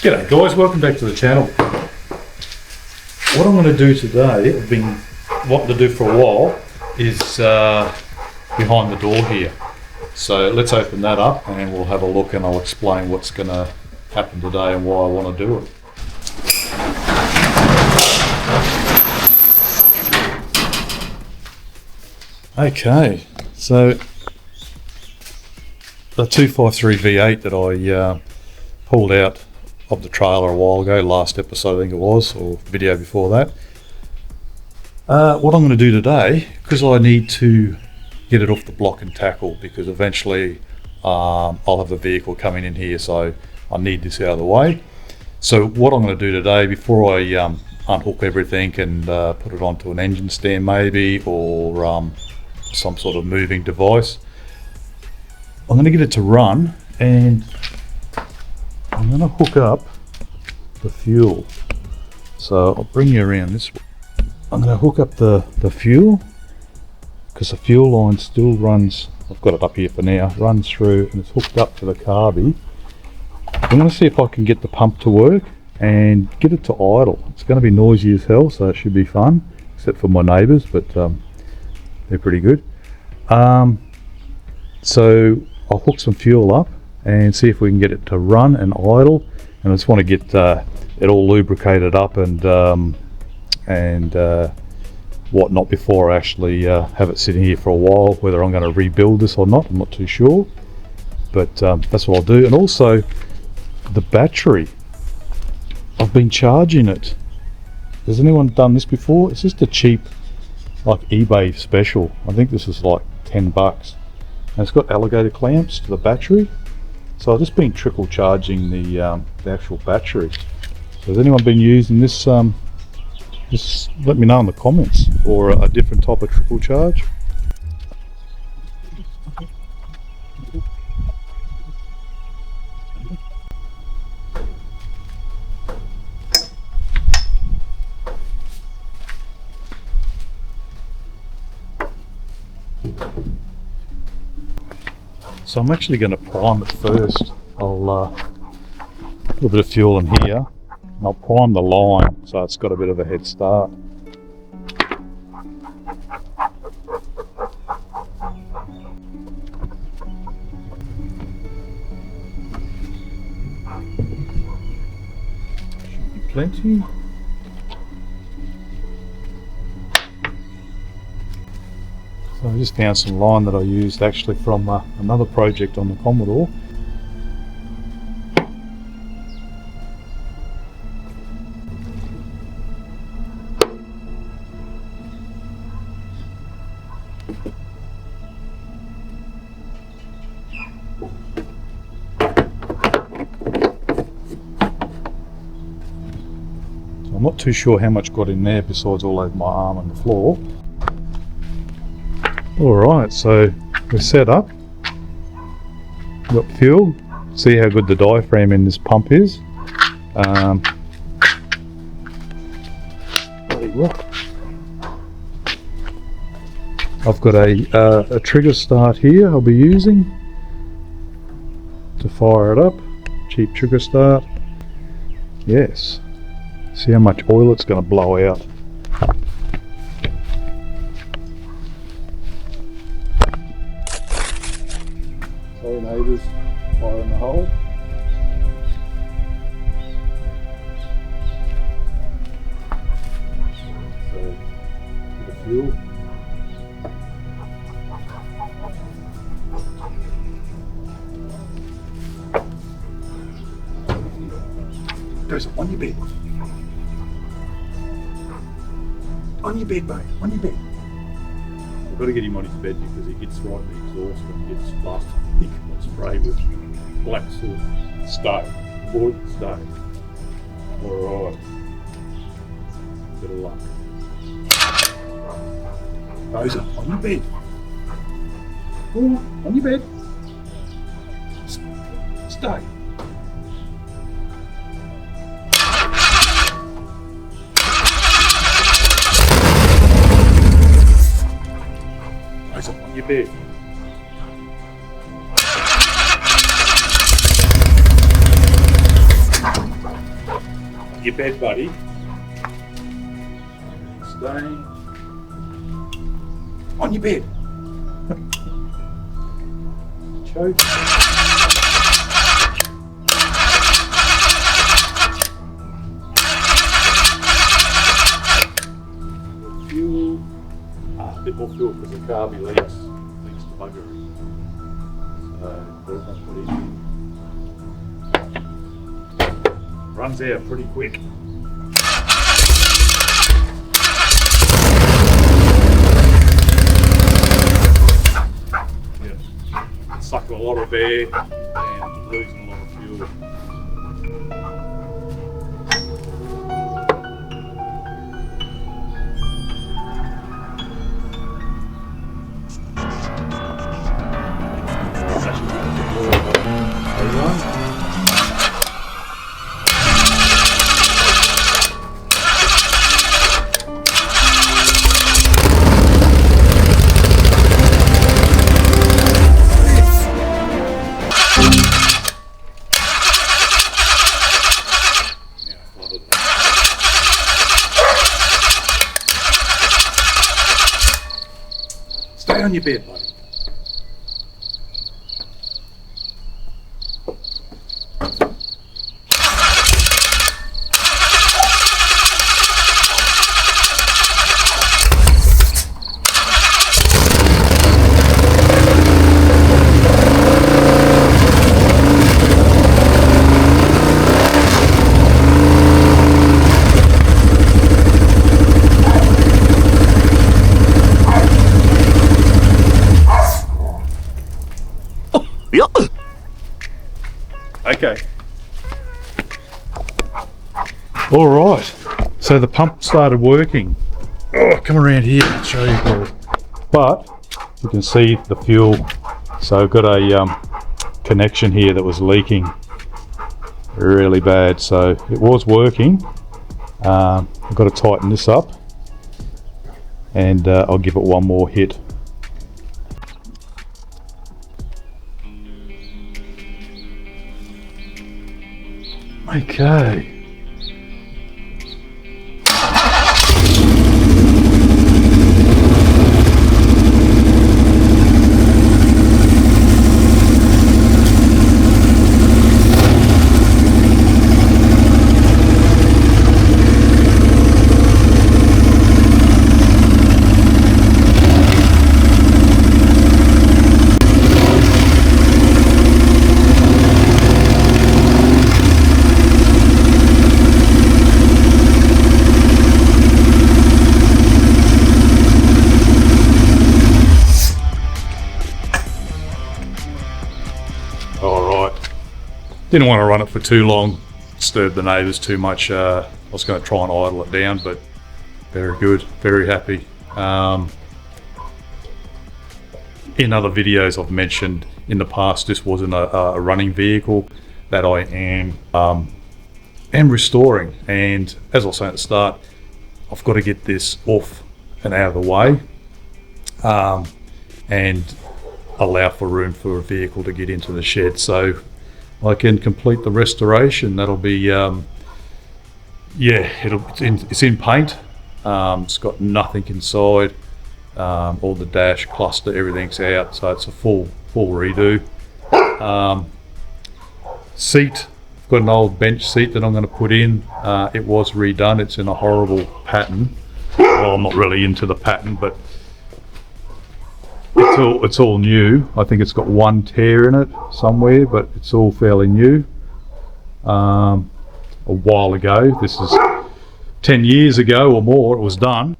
G'day guys, welcome back to the channel. What I'm going to do today, I've been wanting to do for a while, is behind the door here. So let's open that up and we'll have a look and I'll explain what's going to happen today and why I want to do it. Okay, so the 253 V8 that I pulled out of the trailer a while ago, last episode I think it was, or video before that. What I'm going to do today, because I need to get it off the block and tackle, because eventually I'll have a vehicle coming in here, so I need this out of the way. So what I'm going to do today, before I unhook everything and put it onto an engine stand maybe, or some sort of moving device, I'm going to get it to run, and I'm going to hook up the fuel. So I'll bring you around this way. I'm going to hook up the fuel, because the fuel line still runs, I've got it up here for now, runs through and it's hooked up to the carby. I'm going to see if I can get the pump to work and get it to idle. It's going to be noisy as hell, so it should be fun, except for my neighbours, but they're pretty good. So I'll hook some fuel up and see if we can get it to run and idle, and I just want to get it all lubricated up and whatnot before I actually have it sitting here for a while. Whether I'm going to rebuild this or not, I'm not too sure, but that's what I'll do. And also the battery, I've been charging it. Has anyone done this before? It's just a cheap like eBay special. I think this is like $10, and it's got alligator clamps to the battery. So I've just been trickle charging the actual battery. So has anyone been using this? Just let me know in the comments, or a different type of trickle charge. So I'm actually going to prime it first. I'll put a bit of fuel in here and I'll prime the line so it's got a bit of a head start. Should be plenty. So I just found some line that I used actually from another project on the Commodore. So I'm not too sure how much got in there besides all over my arm and the floor. Alright, so we're set up. We've got fuel. See how good the diaphragm in this pump is. I've got a trigger start here I'll be using to fire it up. Cheap trigger start. Yes. See how much oil it's going to blow out. Sorry neighbours, fire in the hole. So, bit of fuel. Goes on your bed. On your bed, mate. On your bed. I've got to get him on his bed because he gets right in the exhaust and gets blasted. He can spray with black soot. Stay. Avoid stay. Alright. Bit of luck. Rosa, on your bed. On your bed. Stay. Rosa, on your bed. your bed, buddy. Staying on your bed. Choke. Fuel. A bit more fuel because the carby leaks to buggery. So that's pretty easy. Runs out pretty quick. Sucking a lot of air and losing a lot of fuel. Stay on your bed, buddy. Okay. All right. So the pump started working. Oh, come around here and show you all. But you can see the fuel. So I've got a connection here that was leaking really bad. So it was working. I've got to tighten this up, and I'll give it one more hit. Okay. Didn't want to run it for too long, disturb the neighbours too much. I was going to try and idle it down, but very good, very happy. In other videos I've mentioned in the past, this wasn't a running vehicle that I am restoring. And as I was saying at the start, I've got to get this off and out of the way and allow for room for a vehicle to get into the shed. So I can complete the restoration. That'll be, yeah, it's in paint. It's got nothing inside. All the dash, cluster, everything's out. So it's a full redo. Seat, I've got an old bench seat that I'm going to put in. It was redone. It's in a horrible pattern. Well, I'm not really into the pattern, but it's all new. I think it's got one tear in it somewhere, but it's all fairly new. A while ago, this is 10 years ago or more, it was done.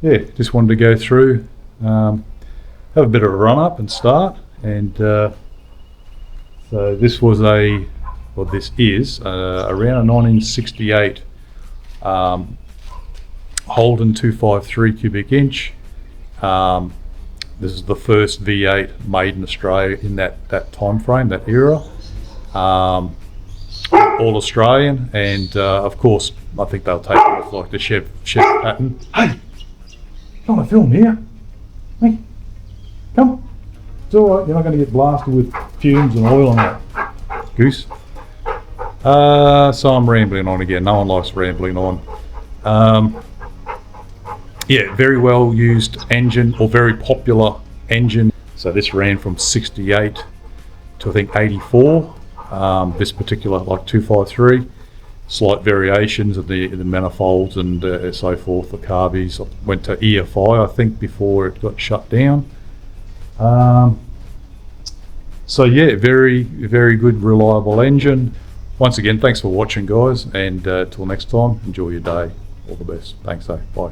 Yeah, just wanted to go through, have a bit of a run up and start. And so this was this is around a 1968 Holden 253 cubic inch. This is the first V8 made in Australia in that time frame, that era. All Australian, and of course, I think they'll take it off like the Chev pattern. Hey, come on, film here. Hey, come. It's all right. You're not going to get blasted with fumes and oil on that, goose. So I'm rambling on again. No one likes rambling on. Yeah, very well used engine, or very popular engine. So this ran from 68 to I think 84. This particular, like 253. Slight variations of the manifolds and so forth. The carbies went to EFI, I think, before it got shut down. So yeah, very good, reliable engine. Once again, thanks for watching, guys, and till next time, enjoy your day. All the best. Thanks, bye.